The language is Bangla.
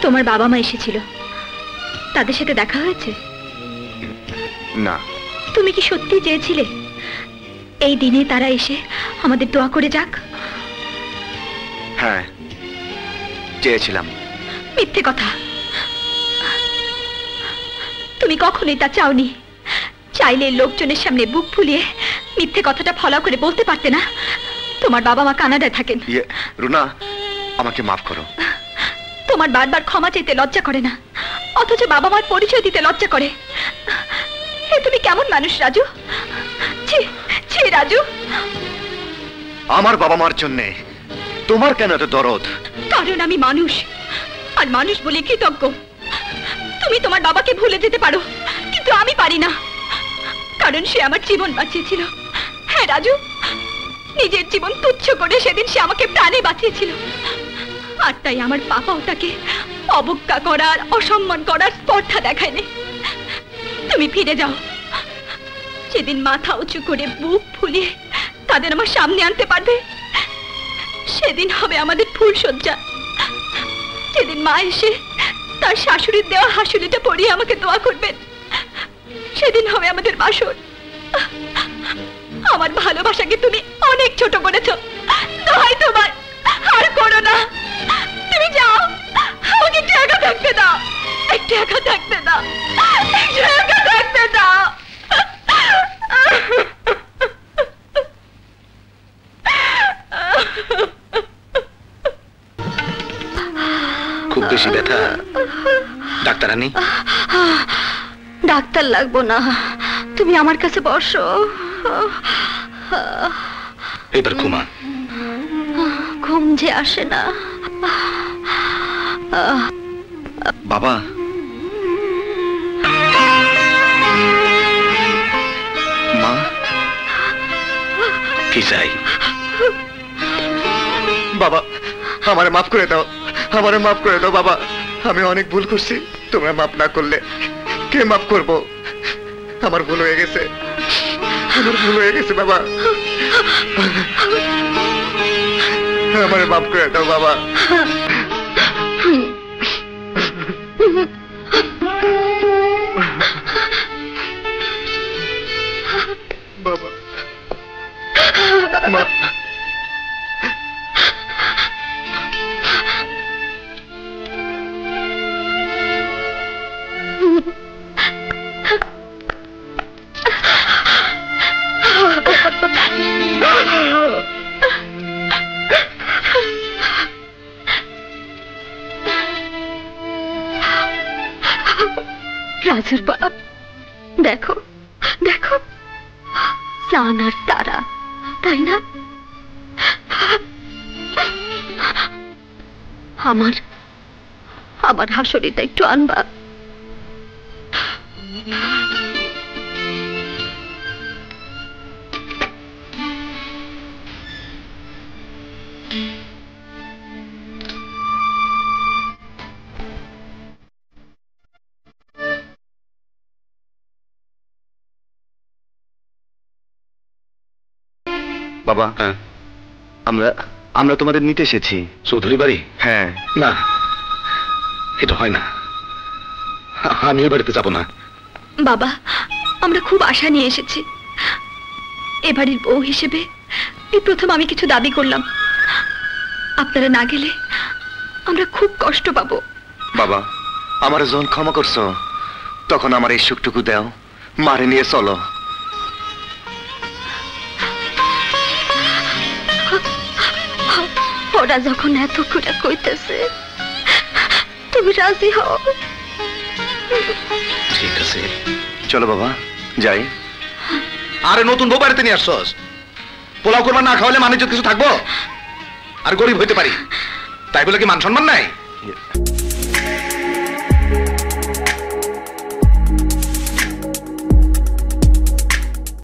তোমার বাবা মা এসেছিল, তাদের সাথে দেখা হয়েছে? না। তুমি কি সত্যি চেয়েছিলে এই দিনে তারা এসে আমাদের দোয়া করে যাক? হ্যাঁ, চেয়েছিলাম। মিথ্যে কথা, তুমি কখনোই তা চাওনি। চাইলে লোকজনের সামনে বুক ফুলিয়ে মিথ্যে কথাটা ফলাও করে বলতে পারতে না তোমার বাবা মা কানাডায় থাকেন। রুনা, আমাকে মাফ করো। তোমার বারবার ক্ষমা চাইতে লজ্জা করে না, অথচ বাবা মার পরিচয় দিতে লজ্জা করে। তুমি কেমন মানুষ রাজু? ছি ছি রাজু। আমার বাবা মার জন্য তোমার কেন এত দরদ? কারণ আমি মানুষ, আর মানুষ বলে কৃতজ্ঞ। তুমি তোমার বাবাকে ভুলে যেতে পারো, কিন্তু আমি পারি না, কারণ সে আমার জীবন বাঁচিয়েছিল। হ্যাঁ রাজু, নিজের জীবন তুচ্ছ করে সেদিন সে আমাকে প্রাণে বাঁচিয়েছিল। আর তাই আমার বাবাও তাকে অবজ্ঞা করার, অসম্মান করার স্পর্ধা দেখায়নি। তুমি ফিরে যাও, সেদিন মাথা উঁচু করে বুক ফুলিয়ে তাদের আমার সামনে আনতে পারবে, সেদিন হবে আমাদের ফুলসজ্জা। সেদিন মা এসে তার শাশুড়ির দেওয়া হাসুলিটা পরিয়ে আমাকে দোয়া করবেন, সেদিন হবে আমাদের বাসর। আমার ভালোবাসাকে তুমি অনেক ছোট করেছ, দোহাই তোমার আর করো না। তুমি যাও, আমাকে একটু একা থাকতে দাও, একটু একা থাকতে দাও, একটু একা থাকতে দাও। খুব বেশি ব্যথা? ডাক্তার আনি? ডাক্তার লাগবো না, তুমি আমার কাছে বসো। এবার ঘুমা। ঘুম যে আসে না। বাবা, মা, কি চাই? বাবা আমারে মাফ করে দাও, আমারে মাফ করে দাও বাবা। আমি অনেক ভুল করছি, তোমরা মাফ না করলে কে মাফ করবো? আমার ভুল হয়ে গেছে, আমার ভুল হয়ে গেছে বাবা, আমারে মাফ করে দাও বাবা। বাবা, মা, রাজুর বাপ, দেখো দেখো, চাঁদ আর তারা, তাই না? আমার আমার হাসুরিটা একটু আনবা। বাবা, আমরা আমরা তোমাদের নিতে এসেছি। চৌধুরী বাড়ি? হ্যাঁ। না, এটা হয় না, আমি ওই বাড়িতে যাব না। বাবা, আমরা খুব আশা নিয়ে এসেছি। এবাড়ির বউ হিসেবে এই প্রথম আমি কিছু দাবি করলাম। আপনারা না গেলে আমরা খুব কষ্ট পাবো। বাবা, আমার যখন ক্ষমা করছো তখন আমার এই সুখটুকু দাও, মারে নিয়ে চলো। ওরা যখন এত করে কইতেছে, তুমি রাজি হও? ঠিক আছে, চলো বাবা, যাই। আরে নতুন বউ বাড়িতে নিয়ে আসছস, পোলাও করবা না খাওয়ালে মানুষ কিছু থাকবো? আর গরিব হইতে পারি, তাই বলে কি মান সম্মান নাই?